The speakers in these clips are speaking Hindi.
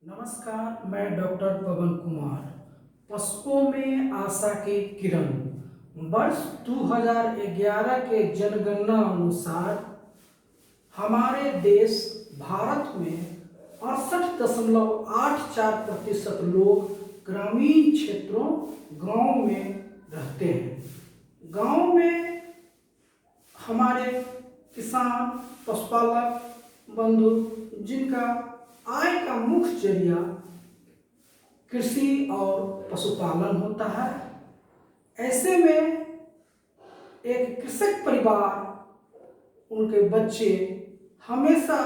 नमस्कार, मैं डॉक्टर पवन कुमार। पशुओं में आशा की किरण। वर्ष 2011 के जनगणना अनुसार हमारे देश भारत में 68.84% लोग ग्रामीण क्षेत्रों गांव में रहते हैं। गांव में हमारे किसान पशुपालक बंधु जिनका आय का मुख्य जरिया कृषि और पशुपालन होता है, ऐसे में एक कृषक परिवार उनके बच्चे हमेशा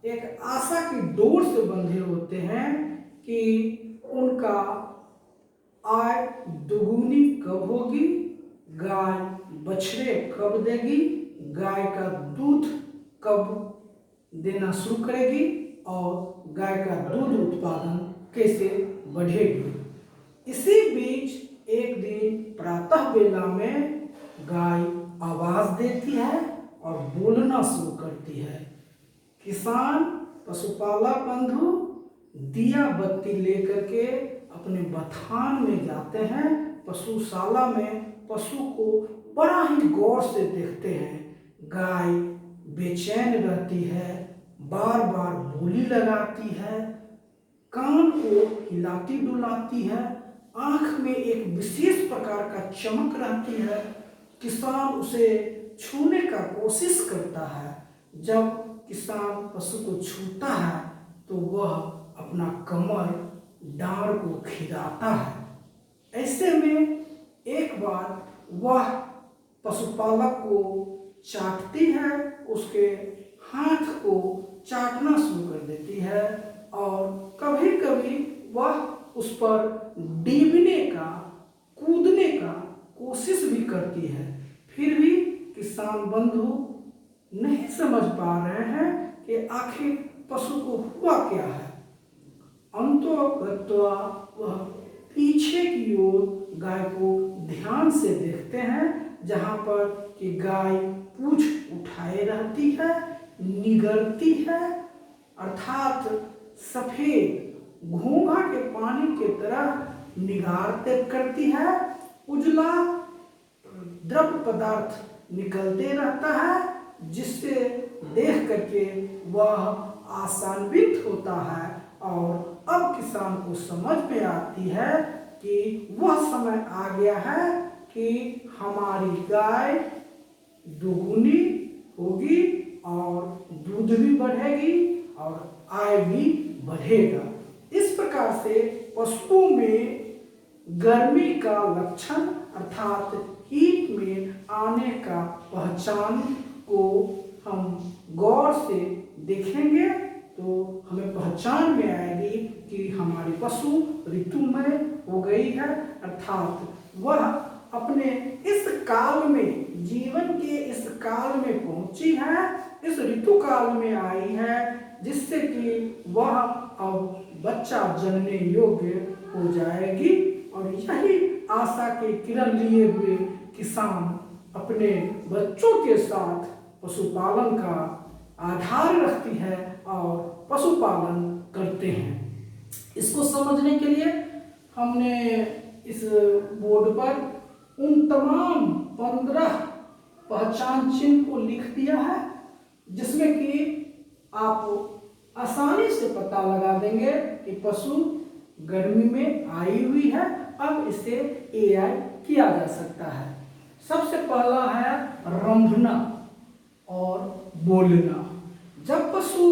एक आशा की डोर से बंधे होते हैं कि उनका आय दुगुनी कब होगी, गाय बछड़े कब देगी, गाय का दूध कब देना शुरू करेगी और गाय का दूध उत्पादन कैसे बढ़ेगी। इसी बीच एक दिन प्रातः बेला में गाय आवाज देती है और बोलना शुरू करती है। किसान पशुपालक बंधु दिया बत्ती लेकर के अपने बथान में जाते हैं। पशुशाला में पशु को बड़ा ही गौर से देखते हैं। गाय बेचैन रहती है, बार बार बोली लगाती है, कान को हिलाती डुलाती है, आंख में एक विशेष प्रकार का चमक रहती है। किसान उसे छूने का कोशिश करता है। जब किसान पशु को छूता है तो वह अपना कमर डांड को खिराता है। ऐसे में एक बार वह पशुपालक को चाटती है, उसके हाथ को चाटना शुरू कर देती है और कभी कभी वह उस पर डीबने का, कूदने का कोशिश भी करती है। फिर भी किसान बंधु नहीं समझ पा रहे हैं कि आखिर पशु को हुआ क्या है। अंततः वह पीछे की ओर गाय को ध्यान से देखते हैं, जहां पर कि गाय पूंछ उठाए रहती है, निगरती है, अर्थात सफेद घोंघा के पानी की तरह निगारते करती है। उजला द्रव पदार्थ निकलते रहता है, जिससे देख करके वह आशान्वित होता है और अब किसान को समझ में आती है कि वह समय आ गया है कि हमारी गाय दुगुनी होगी और दूध भी बढ़ेगी और आय भी बढ़ेगा। इस प्रकार से पशुओं में गर्मी का लक्षण अर्थात हीट में आने का पहचान को हम गौर से देखेंगे तो हमें पहचान में आएगी कि हमारी पशु ऋतुमय हो गई है, अर्थात वह अपने इस काल में, जीवन के इस काल में पहुंची है, इस ऋतु काल में आई है, जिससे कि वह अब बच्चा जनने योग्य हो जाएगी। और यही आशा के किरण लिए हुए किसान अपने बच्चों के साथ पशुपालन का आधार रखती है और पशुपालन करते हैं। इसको समझने के लिए हमने इस बोर्ड पर उन तमाम 15 पहचान चिन्ह को लिख दिया है, जिसमें कि आप आसानी से पता लगा देंगे कि पशु गर्मी में आई हुई है। अब इसे एआई किया जा सकता है। सबसे पहला है रंभना और बोलना। जब पशु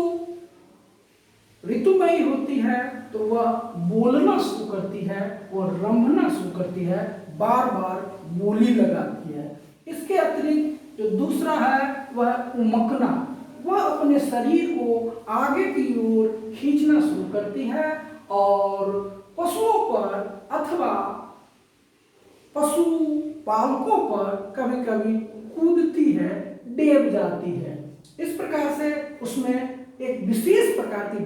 ऋतुमयी होती है तो वह बोलना शुरू करती है, वह रंभना शुरू करती है, बार बार बोली लगाती है। इसके अतिरिक्त जो दूसरा है वह उमकना। वह अपने शरीर को आगे की ओर खींचना शुरू करती है और पशुओं पर अथवा पशु पालकों पर कभी कभी कूदती है, डेब जाती है। इस प्रकार से उसमें एक विशेष प्रकार की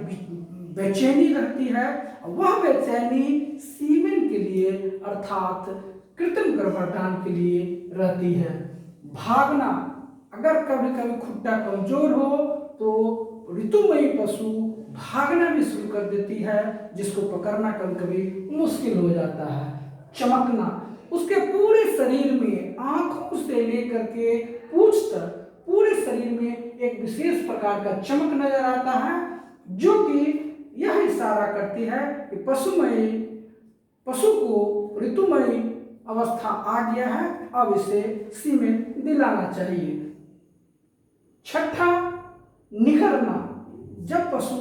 बेचैनी रहती है। वह बेचैनी सीमेन के लिए अर्थात कृत्रिम गर्भाधान के लिए रहती है। भागना, अगर कभी कभी खुट्टा कमजोर हो तो ऋतुमयी पशु भागना भी शुरू कर देती है, जिसको पकड़ना कभी कभी मुश्किल हो जाता है। चमकना, उसके पूरे शरीर में आंखों से लेकर के पूंछ तक पूरे शरीर में एक विशेष प्रकार का चमक नजर आता है, जो कि यह इशारा करती है कि पशु को ऋतुमयी अवस्था आ गया है, अब इसे सीमेंट दिलाना चाहिए। छठा, निखरना। जब पशु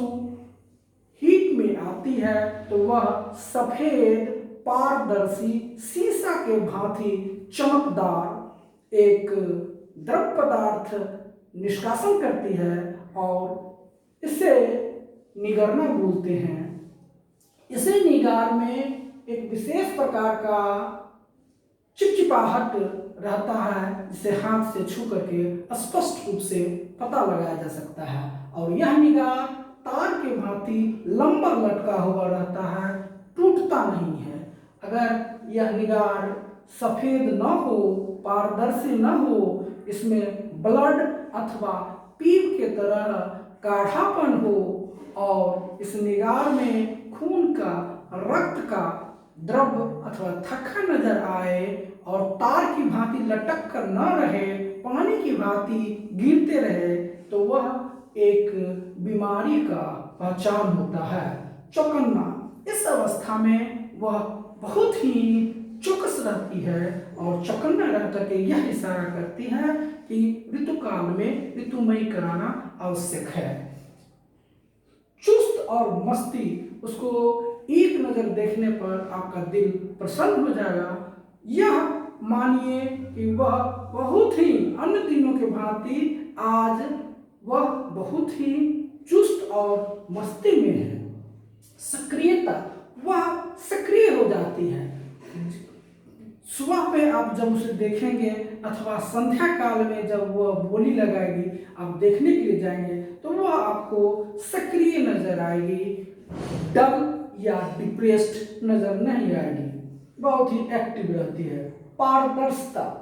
हीट में आती है तो वह सफेद पारदर्शी शीशा के भांति चमकदार एक द्रव पदार्थ निष्कासन करती है और इसे निगरना बोलते हैं। इसे निगार में एक विशेष प्रकार का चिपचिपाहट रहता है, जिसे हाथ से छू करके स्पष्ट रूप से पता लगाया जा सकता है। और यह निगार तार के भांति लंबा लटका हुआ रहता है, टूटता नहीं है। अगर यह निगार सफेद न हो, पारदर्शी न हो, इसमें ब्लड अथवा पीप के तरह गाढ़ापन हो और इस निगार में खून का, रक्त का द्रव अथवा थक्का नजर आए और तार की भांति लटक कर न रहे, पानी की भांति गिरते रहे, तो वह एक बीमारी का पहचान होता है। चौकन्ना, इस अवस्था में वह बहुत ही चौकस रहती है और चौकन्ना रह करके यह इशारा करती है कि ऋतुकाल में ऋतुमयी कराना आवश्यक है। चुस्त और मस्ती, उसको एक नजर देखने पर आपका दिल प्रसन्न हो जाएगा। यह मानिए कि वह बहुत ही अन्य दिनों के भांति आज वह बहुत ही चुस्त और मस्ती में है। सक्रियता, वह सक्रिय हो जाती है। सुबह पे आप जब उसे देखेंगे अथवा संध्या काल में जब वह बोली लगाएगी, आप देखने के लिए जाएंगे तो वह आपको सक्रिय नजर आएगी, डल या डिप्रेस्ड नजर नहीं आएगी, बहुत ही एक्टिव रहती है। पारदर्शिता,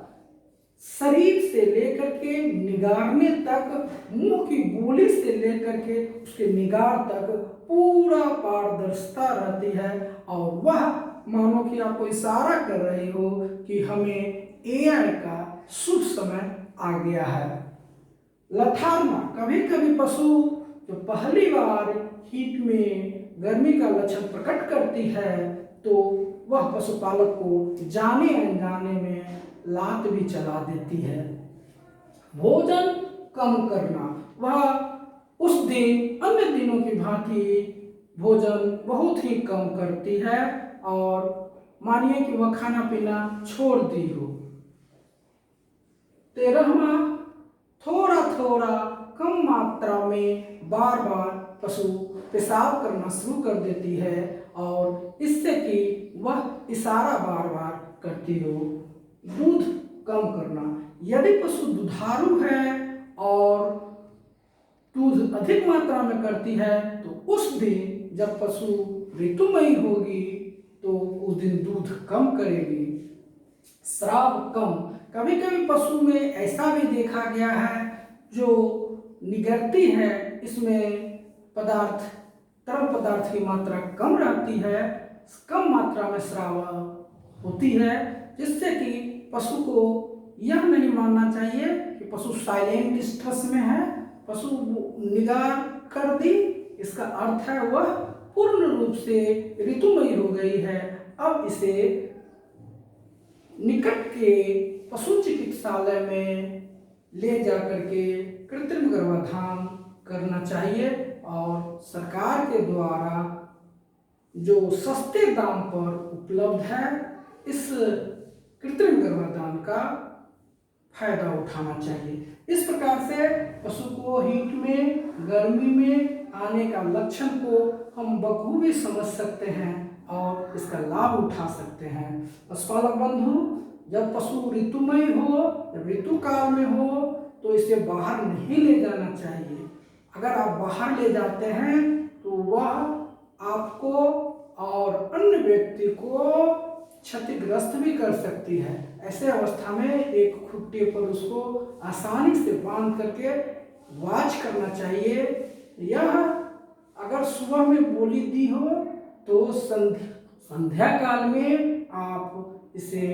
शरीर से लेकर के निगारने तक, मुंह की बोली से लेकर के उसके निगार तक पूरा पारदर्शिता रहती है और वह मानो कि आपको इशारा कर रही हो कि हमें एआई का शुभ समय आ गया है। लथाड़ना, कभी कभी पशु जो पहली बार हीट में गर्मी का लक्षण प्रकट करती है तो वह पशुपालक को जाने अनजाने में लात भी चला देती है। भोजन कम करना, वह उस दिन अन्य दिनों की भांति भोजन बहुत ही कम करती है और मानिए कि वह खाना पीना छोड़ दी हो। 13वां, थोड़ा थोड़ा कम मात्रा में बार बार पशु पेशाब करना शुरू कर देती है और इससे कि वह इशारा बार बार करती हो। दूध कम करना, यदि पशु दुधारू है और दूध अधिक मात्रा में करती है तो उस दिन जब पशु ऋतुमयी होगी तो उस दिन दूध कम करेगी। स्राव कम, कभी कभी पशु में ऐसा भी देखा गया है जो निगरती है, इसमें तरल पदार्थ की मात्रा कम रहती है, कम मात्रा में स्राव होती है, जिससे कि पशु को यह नहीं मानना चाहिए कि पशु साइलेंट स्ट्रेस में है, पशु निगार कर दी, इसका अर्थ है वह पूर्ण रूप से ऋतुमयी हो गई है। अब इसे निकट के पशु चिकित्सालय में ले जाकर के कृत्रिम गर्भाधान करना चाहिए और सरकार के द्वारा जो सस्ते दाम पर उपलब्ध है इस कृत्रिम गर्भाधान का फायदा उठाना चाहिए। इस प्रकार से पशु को हीट में, गर्मी में आने का लक्षण को हम बखूबी समझ सकते हैं और इसका लाभ उठा सकते हैं। पशुपालक बंधु, जब पशु ऋतुमय हो, जब ऋतुकाल में हो तो इसे बाहर नहीं ले जाना चाहिए। अगर आप बाहर ले जाते हैं तो वह आपको और अन्य व्यक्ति को क्षतिग्रस्त भी कर सकती है। ऐसे अवस्था में एक खुट्टे पर उसको आसानी से बांध करके वॉच करना चाहिए। यह अगर सुबह में बोली दी हो तो संध्या काल में आप इसे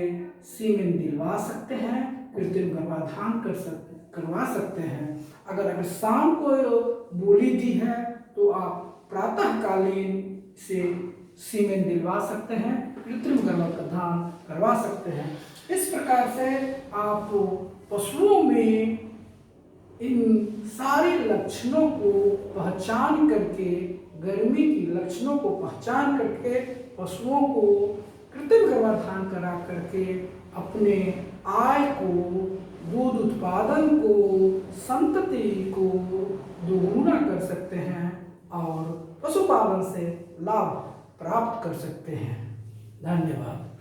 सीमेन दिलवा सकते हैं, कृत्रिम गर्भाधान करवा सकते हैं। अगर शाम को बोली दी है तो आप प्रातःकालीन इसे सीमेन दिलवा सकते हैं, कृत्रिम गर्भाधान करवा सकते हैं। इस प्रकार से आप पशुओं में इन सारे लक्षणों को पहचान करके, गर्मी की लक्षणों को पहचान करके पशुओं को कृत्रिम गर्भाधान करा करके अपने आय को, दूध उत्पादन को, संतति को दोगुना कर सकते हैं और पशुपालन से लाभ प्राप्त कर सकते हैं। धन्यवाद।